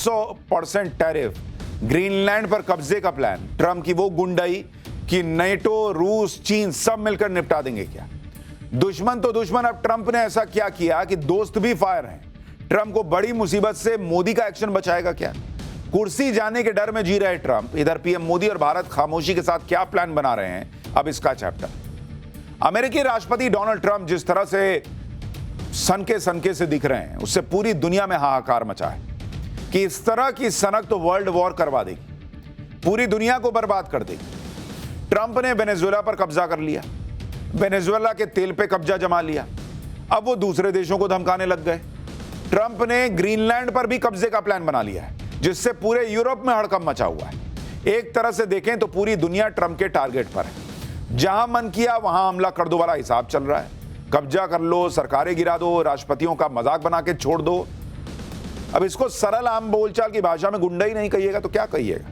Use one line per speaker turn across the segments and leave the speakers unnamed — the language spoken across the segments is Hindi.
500% टैरिफ, ग्रीनलैंड पर कब्जे का प्लान, ट्रंप की वो गुंडाई कि नेटो, रूस, चीन सब मिलकर निपटा देंगे क्या? दुश्मन तो दुश्मन, अब ट्रंप ने ऐसा क्या किया कि दोस्त भी फायर हैं। ट्रंप को बड़ी मुसीबत से मोदी का एक्शन बचाएगा क्या? कुर्सी जाने के डर में जी रहे ट्रंप, इधर पीएम मोदी और भारत खामोशी के साथ क्या प्लान बना रहे हैं, अब इसका चैप्टर। अमेरिकी राष्ट्रपति डोनाल्ड ट्रंप जिस तरह से सनके से दिख रहे हैं, उससे पूरी दुनिया में हाहाकार मचा है कि इस तरह की सनक तो वर्ल्ड वॉर करवा देगी, पूरी दुनिया को बर्बाद कर देगी। ट्रंप ने वेनेजुएला पर कब्जा कर लिया, वेनेजुएला के तेल पे कब्जा जमा लिया, अब वो दूसरे देशों को धमकाने लग गए। ट्रंप ने ग्रीनलैंड पर भी कब्जे का प्लान बना लिया है, जिससे पूरे यूरोप में हड़कंप मचा हुआ है। एक तरह से देखें तो पूरी दुनिया ट्रंप के टारगेट पर है। जहां मन किया वहां हमला कर दो वाला हिसाब चल रहा है। कब्जा कर लो, सरकारें गिरा दो, राष्ट्रपतियों का मजाक बना के छोड़ दो। अब इसको सरल आम बोलचाल की भाषा में गुंडा ही नहीं कहिएगा तो क्या कहिएगा?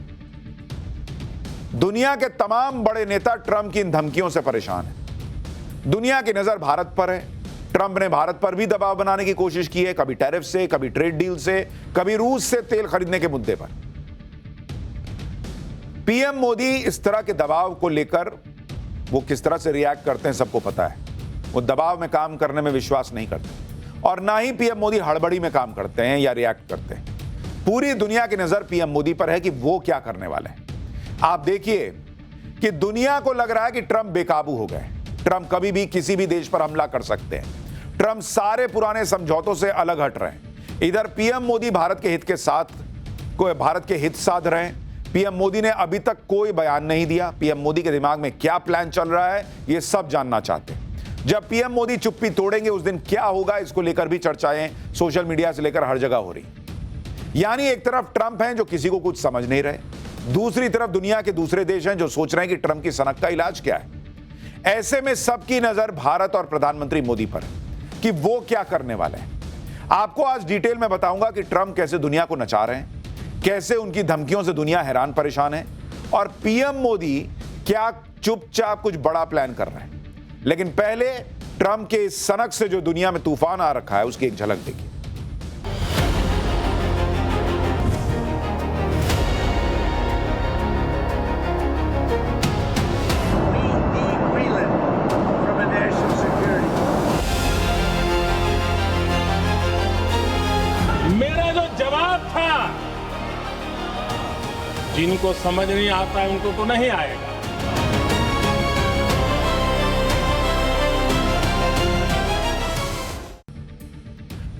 दुनिया के तमाम बड़े नेता ट्रंप की इन धमकियों से परेशान हैं। दुनिया की नजर भारत पर है। ट्रंप ने भारत पर भी दबाव बनाने की कोशिश की है, कभी टैरिफ से, कभी ट्रेड डील से, कभी रूस से तेल खरीदने के मुद्दे पर। पीएम मोदी इस तरह के दबाव को लेकर वो किस तरह से रिएक्ट करते हैं सबको पता है। वो दबाव में काम करने में विश्वास नहीं करते और ना ही पीएम मोदी हड़बड़ी में काम करते हैं या रिएक्ट करते हैं। पूरी दुनिया की नजर पीएम मोदी पर है कि वो क्या करने वाले हैं। आप देखिए कि दुनिया को लग रहा है कि ट्रंप बेकाबू हो गए। ट्रंप कभी भी किसी भी देश पर हमला कर सकते हैं। ट्रंप सारे पुराने समझौतों से अलग हट रहे हैं। इधर पीएम मोदी भारत के हित साध रहे हैं। पीएम मोदी ने अभी तक कोई बयान नहीं दिया। पीएम मोदी के दिमाग में क्या प्लान चल रहा है ये सब जानना चाहते हैं। जब पीएम मोदी चुप्पी तोड़ेंगे उस दिन क्या होगा, इसको लेकर भी चर्चाएं सोशल मीडिया से लेकर हर जगह हो रही। यानी एक तरफ ट्रंप हैं जो किसी को कुछ समझ नहीं रहे, दूसरी तरफ दुनिया के दूसरे देश हैं जो सोच रहे हैं कि ट्रंप की सनक का इलाज क्या है। ऐसे में सबकी नजर भारत और प्रधानमंत्री मोदी पर कि वो क्या करने वाले हैं। आपको आज डिटेल में बताऊंगा कि ट्रंप कैसे दुनिया को नचा रहे हैं, कैसे उनकी धमकियों से दुनिया हैरान परेशान है और पीएम मोदी क्या चुपचाप कुछ बड़ा प्लान कर रहे हैं। लेकिन पहले ट्रंप के इस सनक से जो दुनिया में तूफान आ रखा है उसकी एक झलक देखिए।
जिनको समझ नहीं आता है उनको तो नहीं आएगा।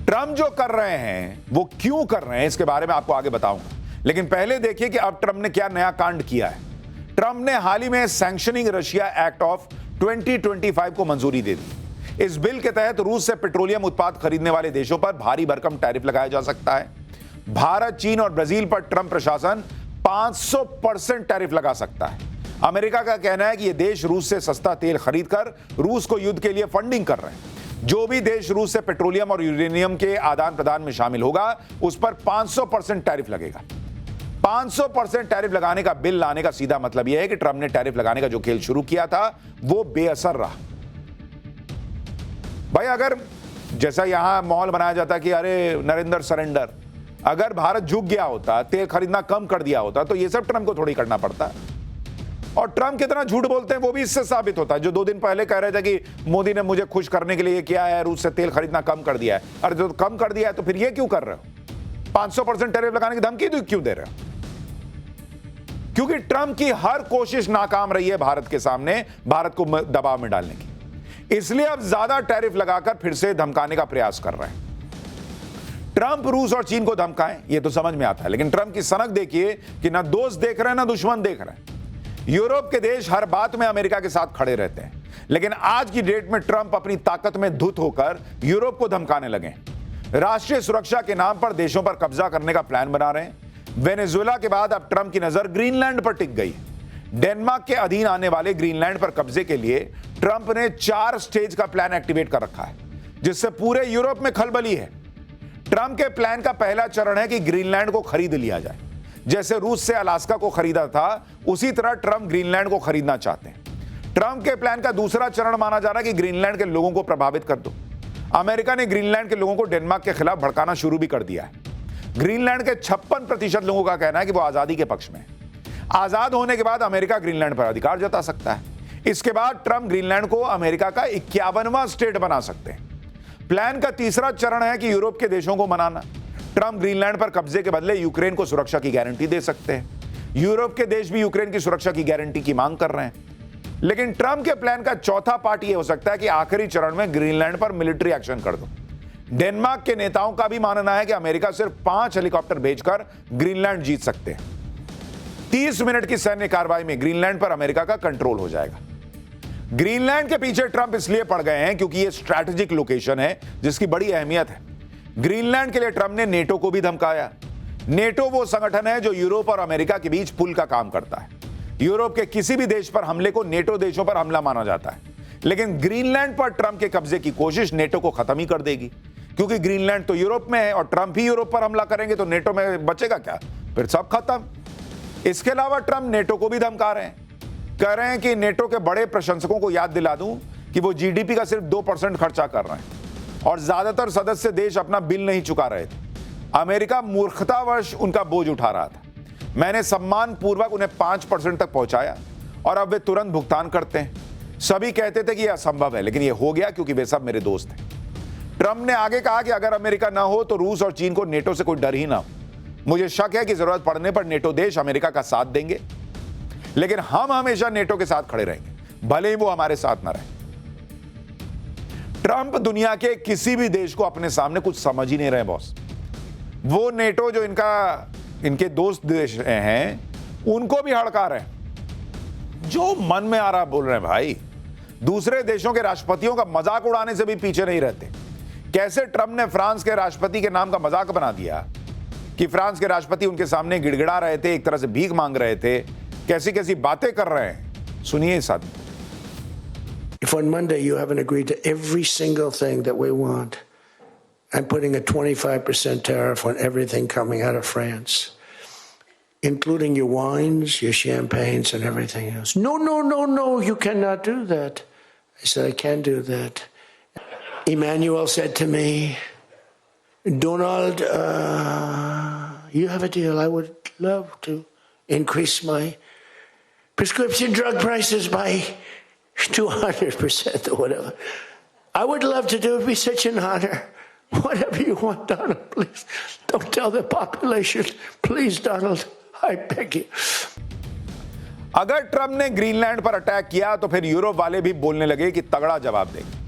ट्रंप जो कर रहे हैं वो क्यों कर रहे हैं इसके बारे में आपको आगे बताऊंगा, लेकिन पहले देखिए कि अब ट्रंप ने क्या नया कांड किया है। ट्रंप ने हाल ही में सैंक्शनिंग रशिया एक्ट ऑफ 2025 को मंजूरी दे दी। इस बिल के तहत रूस से पेट्रोलियम उत्पाद खरीदने वाले देशों पर भारी भरकम टैरिफ लगाया जा सकता है। भारत, चीन और ब्राजील पर ट्रंप प्रशासन 500% टैरिफ लगा सकता है। अमेरिका का कहना है कि ये देश रूस से सस्ता तेल खरीदकर रूस को युद्ध के लिए फंडिंग कर रहे हैं। जो भी देश रूस से पेट्रोलियम और यूरेनियम के आदान प्रदान में शामिल होगा उस पर 500% टैरिफ लगेगा। 500% टैरिफ लगाने का बिल लाने का सीधा मतलब यह है कि ट्रंप ने टैरिफ लगाने का जो खेल शुरू किया था वो बेअसर रहा। भाई अगर जैसा यहां माहौल बनाया जाता कि अरे नरेंद्र सरेंडर, अगर भारत झुक गया होता, तेल खरीदना कम कर दिया होता तो ये सब ट्रंप को थोड़ी करना पड़ता। और ट्रंप कितना झूठ बोलते हैं वो भी इससे साबित होता है। जो 2 दिन पहले कह रहे थे कि मोदी ने मुझे खुश करने के लिए किया है, रूस से तेल खरीदना कम कर दिया है। अरे जो कम कर दिया है तो फिर ये क्यों कर रहे हो? 500% टैरिफ लगाने की धमकी क्यों दे रहे हो? क्योंकि ट्रंप की हर कोशिश नाकाम रही है भारत के सामने, भारत को दबाव में डालने की। इसलिए अब ज्यादा टैरिफ लगाकर फिर से धमकाने का प्रयास कर रहे हैं। ट्रंप रूस और चीन को धमकाएं ये तो समझ में आता है, लेकिन ट्रंप की सनक देखिए कि ना दोस्त देख रहे हैं ना दुश्मन देख रहे हैं। यूरोप के देश हर बात में अमेरिका के साथ खड़े रहते हैं, लेकिन आज की डेट में ट्रंप अपनी ताकत में धुत होकर यूरोप को धमकाने लगे। राष्ट्रीय सुरक्षा के नाम पर देशों पर कब्जा करने का प्लान बना रहे हैं। वेनेजुएला के बाद अब ट्रंप की नजर ग्रीनलैंड पर टिक गई। डेनमार्क के अधीन आने वाले ग्रीनलैंड पर कब्जे के लिए ट्रंप ने 4 स्टेज का प्लान एक्टिवेट कर रखा है, जिससे पूरे यूरोप में खलबली है। ट्रंप के प्लान का पहला चरण है कि ग्रीनलैंड को खरीद लिया जाए। जैसे रूस से अलास्का को खरीदा था उसी तरह ट्रंप ग्रीनलैंड को खरीदना चाहते हैं। ट्रंप के प्लान का दूसरा चरण माना जा रहा है कि ग्रीनलैंड के लोगों को प्रभावित कर दो। अमेरिका ने ग्रीनलैंड के लोगों को डेनमार्क के खिलाफ भड़काना शुरू भी कर दिया है। ग्रीनलैंड के 56% लोगों का कहना है कि वो आजादी के पक्ष में है। आजाद होने के बाद अमेरिका ग्रीनलैंड पर अधिकार जता सकता है। इसके बाद ट्रंप ग्रीनलैंड को अमेरिका का 51वां स्टेट बना सकते हैं। प्लान का तीसरा चरण है कि यूरोप के देशों को मनाना। ट्रंप ग्रीनलैंड पर कब्जे के बदले यूक्रेन को सुरक्षा की गारंटी दे सकते हैं। यूरोप के देश भी यूक्रेन की सुरक्षा की गारंटी की मांग कर रहे हैं। लेकिन ट्रंप के प्लान का चौथा पार्ट यह हो सकता है कि आखिरी चरण में ग्रीनलैंड पर मिलिट्री एक्शन कर दो। डेनमार्क के नेताओं का भी मानना है कि अमेरिका सिर्फ 5 हेलीकॉप्टर भेजकर ग्रीनलैंड जीत सकते हैं। 30 मिनट की सैन्य कार्रवाई में ग्रीनलैंड पर अमेरिका का कंट्रोल हो जाएगा। ग्रीनलैंड के पीछे ट्रंप इसलिए पड़ गए हैं क्योंकि यह स्ट्रैटेजिक लोकेशन है जिसकी बड़ी अहमियत है। ग्रीनलैंड के लिए ट्रंप ने नेटो को भी धमकाया। नेटो वो संगठन है जो यूरोप और अमेरिका के बीच पुल का काम करता है। यूरोप के किसी भी देश पर हमले को नेटो देशों पर हमला माना जाता है, लेकिन ग्रीनलैंड पर ट्रंप के कब्जे की कोशिश नेटो को खत्म ही कर देगी, क्योंकि ग्रीनलैंड तो यूरोप में है और ट्रंप ही यूरोप पर हमला करेंगे तो नेटो में बचेगा क्या, फिर सब खत्म। इसके अलावा ट्रंप नेटो को भी धमका रहे हैं, कह रहे हैं कि नेटो के बड़े प्रशंसकों को याद दिला दूं कि वो जीडीपी का सिर्फ 2% खर्चा कर रहे हैं और ज्यादातर सदस्य देश अपना बिल नहीं चुका रहे थे। अमेरिका मूर्खतावश उनका बोझ उठा रहा था। मैंने सम्मान पूर्वक उन्हें 5% तक पहुंचाया और अब वे तुरंत भुगतान करते हैं। सभी कहते थे कि यह असंभव है, लेकिन यह हो गया क्योंकि वे सब मेरे दोस्त हैं। ट्रंप ने आगे कहा कि अगर अमेरिका ना हो तो रूस और चीन को नेटो से कोई डर ही ना हो। मुझे शक है कि जरूरत पड़ने पर नेटो देश अमेरिका का साथ देंगे, लेकिन हम हमेशा नेटो के साथ खड़े रहेंगे, भले ही वो हमारे साथ ना रहे। ट्रंप दुनिया के किसी भी देश को अपने सामने कुछ समझ ही नहीं रहे बॉस। वो नेटो जो इनके दोस्त देश हैं उनको भी हड़का रहे हैं। जो मन में आ रहा बोल रहे हैं भाई। दूसरे देशों के राष्ट्रपतियों का मजाक उड़ाने से भी पीछे नहीं रहते। कैसे ट्रंप ने फ्रांस के राष्ट्रपति के नाम का मजाक बना दिया कि फ्रांस के राष्ट्रपति उनके सामने गिड़गिड़ा रहे थे, एक तरह से भीख मांग रहे थे, कैसी कैसी बातें कर रहे हैं, सुनिए इस आदमी।
If on Monday you haven't agreed to every single thing that we want, I'm putting a 25% tariff on everything coming out of France, including your wines, your champagnes, and everything else. No, no, no, no, you cannot do that. I said, I can do that. Emmanuel said to me, Donald, you have a deal. I would love to increase my prescription drug prices by 200% or whatever. I would love to do it. It'd be such an honor. Whatever you want, Donald, please. Don't tell the population. Please, Donald, I beg you.
अगर ट्रंप ने ग्रीनलैंड पर अटैक किया तो फिर यूरोप वाले भी बोलने लगे कि तगड़ा जवाब देंगे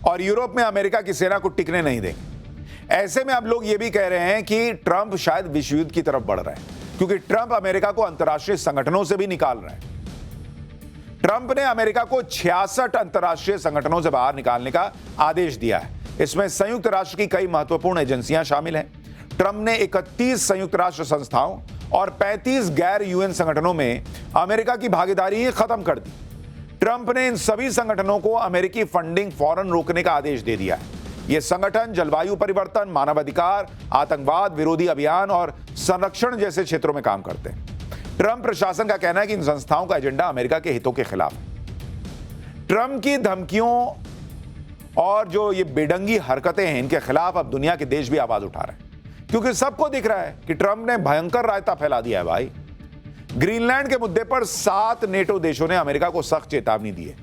और यूरोप में अमेरिका की सेना को टिकने नहीं देंगे। ऐसे में अब लोग ये भी कह रहे हैं कि ट्रंप शायद विश्व युद्ध की तरफ बढ़ रहा है, क्योंकि ट्रंप अमेरिका को अंतर्राष्ट्रीय संगठनों से भी निकाल रहे हैं। ट्रंप ने अमेरिका को 66 अंतर्राष्ट्रीय संगठनों से बाहर निकालने का आदेश दिया है। इसमें संयुक्त राष्ट्र की कई महत्वपूर्ण एजेंसियां शामिल हैं। ट्रंप ने 31 संयुक्त राष्ट्र संस्थाओं और 35 गैर यूएन संगठनों में अमेरिका की भागीदारी ही खत्म कर दी। ट्रंप ने इन सभी संगठनों को अमेरिकी फंडिंग फौरन रोकने का आदेश दे दिया है। ये संगठन जलवायु परिवर्तन, मानवाधिकार, आतंकवाद विरोधी अभियान और संरक्षण जैसे क्षेत्रों में काम करते हैं। ट्रंप प्रशासन का कहना है कि इन संस्थाओं का एजेंडा अमेरिका के हितों के खिलाफ है। ट्रंप की धमकियों और जो ये बेढंगी हरकतें हैं, इनके खिलाफ अब दुनिया के देश भी आवाज उठा रहे हैं, क्योंकि सबको दिख रहा है कि ट्रंप ने भयंकर रायता फैला दिया है भाई। ग्रीनलैंड के मुद्दे पर 7 नेटो देशों ने अमेरिका को सख्त चेतावनी दी है।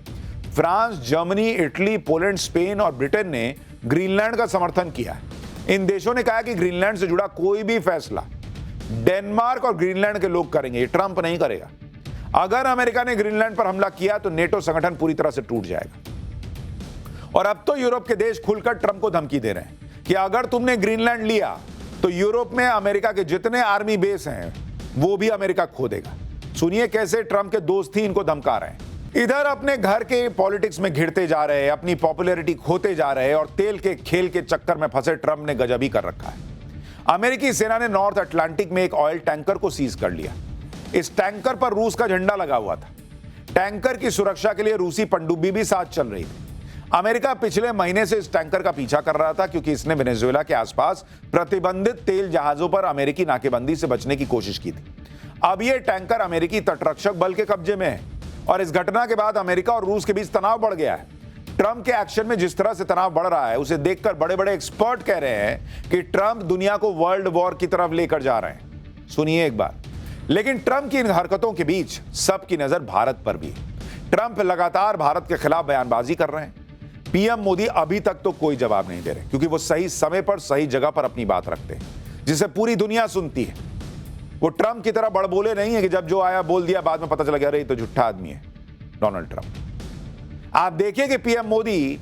France, Germany, Italy, Poland, Spain और ब्रिटेन ने ग्रीनलैंड का समर्थन किया है। इन देशों ने कहा कि ग्रीनलैंड से जुड़ा कोई भी फैसला डेनमार्क और ग्रीनलैंड के लोग करेंगे, ये ट्रंप नहीं करेगा। अगर अमेरिका ने ग्रीनलैंड पर हमला किया तो नेटो संगठन पूरी तरह से टूट जाएगा। और अब तो यूरोप के देश खुलकर ट्रंप को धमकी दे रहे हैं कि अगर तुमने ग्रीनलैंड लिया तो यूरोप में अमेरिका के जितने आर्मी बेस हैं वो भी अमेरिका खो देगा। सुनिए कैसे ट्रंप के दोस्त ही इनको धमका रहे हैं। इधर अपने घर के पॉलिटिक्स में घिरते जा रहे हैं, अपनी पॉपुलैरिटी खोते जा रहे हैं और तेल के खेल के चक्कर में फंसे ट्रंप ने गजब ही कर रखा है। अमेरिकी सेना ने नॉर्थ अटलांटिक में एक ऑयल टैंकर को सीज कर लिया। इस टैंकर पर रूस का झंडा लगा हुआ था। टैंकर की सुरक्षा के लिए रूसी पनडुब्बी भी साथ चल रही थी। अमेरिका पिछले महीने से इस टैंकर का पीछा कर रहा था, क्योंकि इसने वेनेजुएला के आसपास प्रतिबंधित तेल जहाजों पर अमेरिकी नाकेबंदी से बचने की कोशिश की थी। अब यह टैंकर अमेरिकी तटरक्षक बल के कब्जे में है और इस घटना के बाद अमेरिका और रूस के बीच तनाव बढ़ गया है। ट्रंप के एक्शन में जिस तरह से तनाव बढ़ रहा है, उसे देखकर बड़े बड़े एक्सपर्ट कह रहे हैं कि ट्रंप दुनिया को वर्ल्ड वॉर की तरफ लेकर जा रहे हैं। सुनिए एक बार। लेकिन ट्रंप की इन हरकतों के बीच सबकी नजर भारत पर भी है। ट्रंप लगातार भारत के खिलाफ बयानबाजी कर रहे हैं। पीएम मोदी अभी तक तो कोई जवाब नहीं दे रहे, क्योंकि वो सही समय पर सही जगह पर अपनी बात रखते हैं, जिसे पूरी दुनिया सुनती है। वो ट्रंप की तरह बड़बोले नहीं है कि जब जो आया बोल दिया, बाद में पता चला गया अरे ये तो झूठा आदमी है, डोनाल्ड ट्रंप। आप देखिए कि PM Modi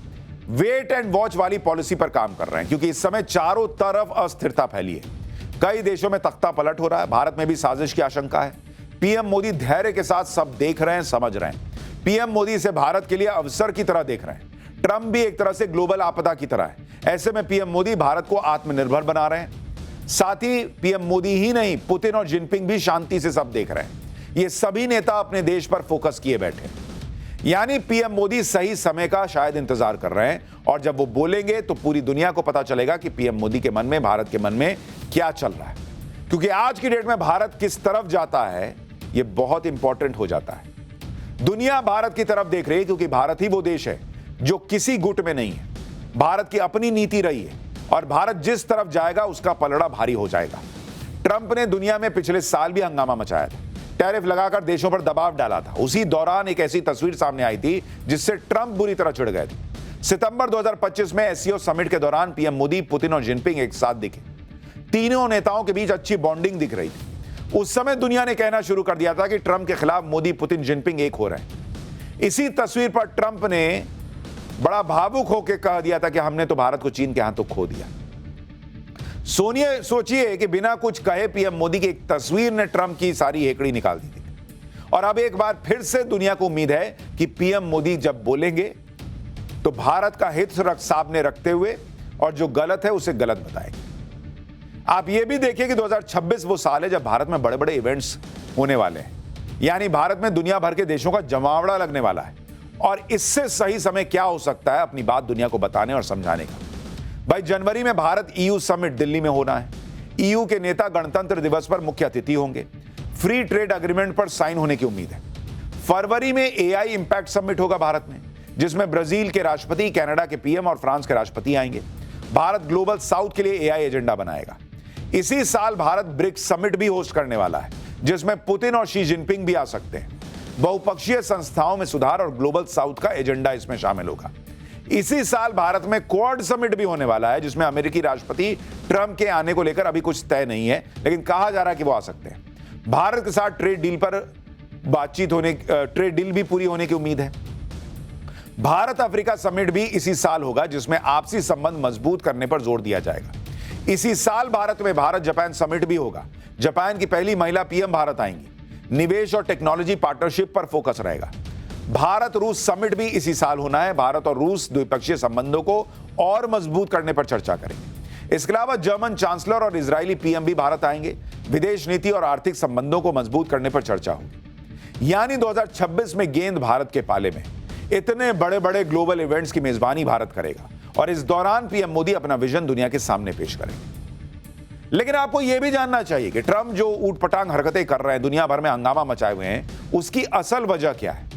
wait and watch वाली पॉलिसी पर काम कर रहे हैं, क्योंकि इस समय चारों तरफ अस्थिरता फैली है। कई देशों में तख्ता पलट हो रहा है, भारत में भी साजिश की आशंका है। पीएम मोदी धैर्य के साथ सब देख रहे हैं, समझ रहे हैं। पीएम मोदी इसे भारत के लिए अवसर की तरह देख रहे हैं। ट्रंप भी एक तरह से ग्लोबल आपदा की तरह है। ऐसे में पीएम मोदी भारत को आत्मनिर्भर बना रहे हैं। साथ ही पीएम मोदी ही नहीं, पुतिन और जिनपिंग भी शांति से सब देख रहे हैं। ये सभी नेता अपने देश पर फोकस किए बैठे हैं। यानी पीएम मोदी सही समय का शायद इंतजार कर रहे हैं, और जब वो बोलेंगे तो पूरी दुनिया को पता चलेगा कि पीएम मोदी के मन में, भारत के मन में क्या चल रहा है। क्योंकि आज की डेट में भारत किस तरफ जाता है, ये बहुत इंपॉर्टेंट हो जाता है। दुनिया भारत की तरफ देख रही है, क्योंकि भारत ही वो देश है जो किसी गुट में नहीं है। भारत की अपनी नीति रही है, और भारत जिस तरफ जाएगा उसका पलड़ा भारी हो जाएगा। ट्रंप ने दुनिया में पिछले साल भी हंगामा मचाया था, टैरिफ लगाकर देशों पर दबाव डाला था। उसी दौरान एक ऐसी तस्वीर सामने आई थी जिससे ट्रंप बुरी तरह चिढ़ गए थे। सितंबर 2025 में एससीओ समिट के दौरान पीएम मोदी, पुतिन और जिनपिंग एक साथ दिखे। तीनों नेताओं के बीच अच्छी बॉन्डिंग दिख रही थी। उस समय दुनिया ने कहना शुरू कर दिया था कि ट्रंप के खिलाफ मोदी, पुतिन, जिनपिंग एक हो रहे हैं। इसी तस्वीर पर ट्रंप ने बड़ा भावुक होकर कह दिया था कि हमने तो भारत को चीन के हाथों खो दिया। सोचिए कि बिना कुछ कहे पीएम मोदी की एक तस्वीर ने ट्रंप की सारी हेकड़ी निकाल दी थी। और अब एक बार फिर से दुनिया को उम्मीद है कि पीएम मोदी जब बोलेंगे तो भारत का हित सामने रखते हुए, और जो गलत है उसे गलत बताएंगे। आप ये भी देखिए कि 2026 वो साल है जब भारत में बड़े बड़े इवेंट्स होने वाले हैं। यानी भारत में दुनिया भर के देशों का जमावड़ा लगने वाला है, और इससे सही समय क्या हो सकता है अपनी बात दुनिया को बताने और समझाने का। भाई, जनवरी में भारत ईयू समिट दिल्ली में होना है। ईयू के नेता गणतंत्र दिवस पर मुख्य अतिथि होंगे। फ्री ट्रेड एग्रीमेंट पर साइन होने की उम्मीद है। फरवरी में एआई इंपैक्ट समिट होगा भारत में, जिसमें ब्राजील के राष्ट्रपति, कनाडा के पीएम और फ्रांस के राष्ट्रपति आएंगे। भारत ग्लोबल साउथ के लिए एआई एजेंडा बनाएगा। इसी साल भारत ब्रिक्स समिट भी होस्ट करने वाला है, जिसमें पुतिन और शी जिनपिंग भी आ सकते हैं। बहुपक्षीय संस्थाओं में सुधार और ग्लोबल साउथ का एजेंडा इसमें शामिल होगा। इसी साल भारत में क्वाड समिट भी होने वाला है, जिसमें अमेरिकी राष्ट्रपति ट्रंप के आने को लेकर अभी कुछ तय नहीं है, लेकिन कहा जा रहा है कि वो आ सकते हैं। भारत के साथ ट्रेड डील भी पूरी होने की उम्मीद है। भारत अफ्रीका समिट भी इसी साल होगा, जिसमें आपसी संबंध मजबूत करने पर जोर दिया जाएगा। इसी साल भारत में भारत जापान समिट भी होगा। जापान की पहली महिला पीएम भारत आएंगी। निवेश और टेक्नोलॉजी पार्टनरशिप पर फोकस रहेगा। भारत रूस समिट भी इसी साल होना है। भारत और रूस द्विपक्षीय संबंधों को और मजबूत करने पर चर्चा करेंगे। इसके अलावा जर्मन चांसलर और इजरायली पीएम भी भारत आएंगे। विदेश नीति और आर्थिक संबंधों को मजबूत करने पर चर्चा होगी। यानी 2026 में गेंद भारत के पाले में। इतने बड़े बड़े ग्लोबल इवेंट्स की मेजबानी भारत करेगा, और इस दौरान पीएम मोदी अपना विजन दुनिया के सामने पेश करेंगे। लेकिन आपको यह भी जानना चाहिए कि ट्रंप जो ऊटपटांग हरकतें कर रहे हैं, दुनिया भर में हंगामा मचाए हुए हैं, उसकी असल वजह क्या है।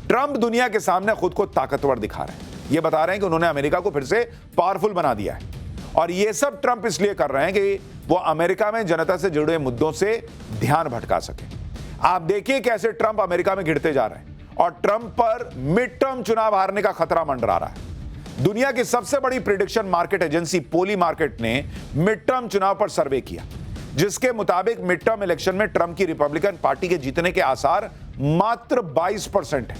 ट्रंप दुनिया के सामने खुद को ताकतवर दिखा रहे हैं। ये बता रहे हैं कि उन्होंने अमेरिका को फिर से पावरफुल बना दिया है, और ये सब ट्रंप इसलिए कर रहे हैं कि वो अमेरिका में जनता से जुड़े मुद्दों से ध्यान भटका सके। आप देखिए कैसे ट्रंप अमेरिका में गिरते जा रहे हैं, और ट्रंप पर मिड टर्म चुनाव हारने का खतरा मंडरा रहा है। दुनिया की सबसे बड़ी प्रेडिक्शन मार्केट एजेंसी पोली मार्केट ने मिड टर्म चुनाव पर सर्वे किया, जिसके मुताबिक मिड टर्म इलेक्शन में ट्रंप की रिपब्लिकन पार्टी के जीतने के आसार मात्र 22% है।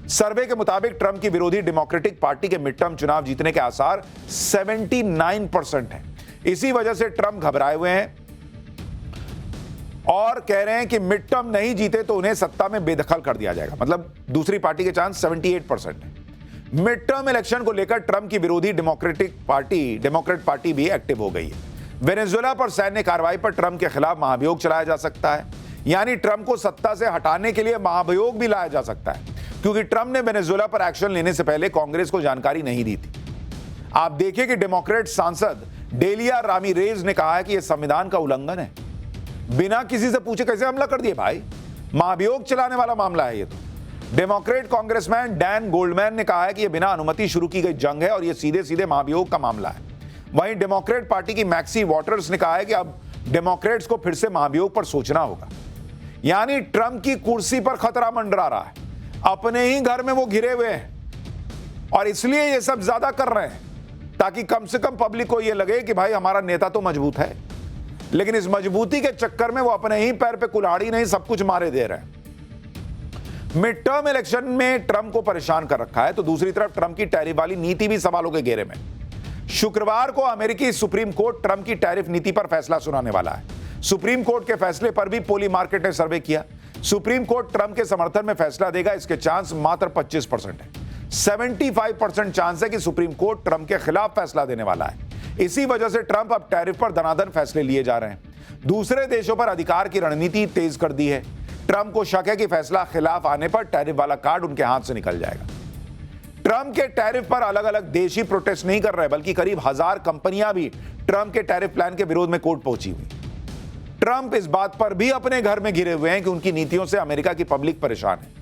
सर्वे के मुताबिक ट्रंप की विरोधी डेमोक्रेटिक पार्टी के मिड टर्म चुनाव जीतने के आसार 79% है। इसी वजह से ट्रंप घबराए हुए हैं और कह रहे हैं कि मिड टर्म नहीं जीते तो उन्हें सत्ता में बेदखल कर दिया जाएगा। मतलब दूसरी पार्टी के चांस 78% है। मिड टर्म इलेक्शन को लेकर ट्रंप की विरोधी डेमोक्रेट पार्टी भी एक्टिव हो गई है। वेनेजुएला पर सैन्य कार्रवाई पर ट्रंप के खिलाफ महाभियोग चलाया जा सकता है। यानी ट्रंप को सत्ता से हटाने के लिए महाभियोग भी लाया जा सकता है, क्योंकि ट्रंप ने वेनेजुएला पर एक्शन लेने से पहले कांग्रेस को जानकारी नहीं दी थी। आप देखिए कि डेमोक्रेट सांसद डेलिया रामीरेज ने कहा है कि यह संविधान का उल्लंघन है। बिना किसी से पूछे कैसे हमला कर दिए भाई, महाभियोग चलाने वाला मामला है ये तो। डेमोक्रेट कांग्रेसमैन डैन गोल्डमैन ने कहा है कि यह बिना अनुमति शुरू की गई जंग है और यह सीधे सीधे महाभियोग का मामला है। वहीं डेमोक्रेट पार्टी की मैक्सी वॉटर्स ने कहा है कि अब डेमोक्रेट्स को फिर से महाभियोग पर सोचना होगा। यानी ट्रंप की कुर्सी पर खतरा मंडरा रहा है, अपने ही घर में वो घिरे हुए हैं और इसलिए ये सब ज्यादा कर रहे हैं ताकि कम से कम पब्लिक को ये लगे कि भाई हमारा नेता तो मजबूत है, लेकिन इस मजबूती के चक्कर में वो अपने ही पैर पे कुल्हाड़ी नहीं सब कुछ मारे दे रहे हैं। मिड टर्म इलेक्शन में ट्रंप को परेशान कर रखा है तो दूसरी तरफ ट्रंप की टैरिफ वाली नीति भी सवालों के घेरे में। शुक्रवार को अमेरिकी सुप्रीम कोर्ट ट्रंप की टैरिफ नीति पर फैसला सुनाने वाला है। सुप्रीम कोर्ट के फैसले पर भी पोली मार्केट ने सर्वे किया। सुप्रीम कोर्ट ट्रंप के समर्थन में फैसला देगा, इसके चांस मात्र 25% है। 75% चांस है कि सुप्रीम कोर्ट ट्रंप के खिलाफ फैसला देने वाला है। इसी वजह से ट्रंप अब टैरिफ पर दनादन फैसले लिए जा रहे हैं। दूसरे देशों पर अधिकार की रणनीति तेज कर दी है। ट्रंप को शक है कि फैसला खिलाफ आने पर टैरिफ वाला कार्ड उनके हाथ से निकल जाएगा। ट्रंप के टैरिफ पर अलग अलग देश ही प्रोटेस्ट नहीं कर रहे, बल्कि करीब 1000 कंपनियां भी ट्रंप के टैरिफ प्लान के विरोध में कोर्ट पहुंची हुई। ट्रंप इस बात पर भी अपने घर में घिरे हुए हैं कि उनकी नीतियों से अमेरिका की पब्लिक परेशान है।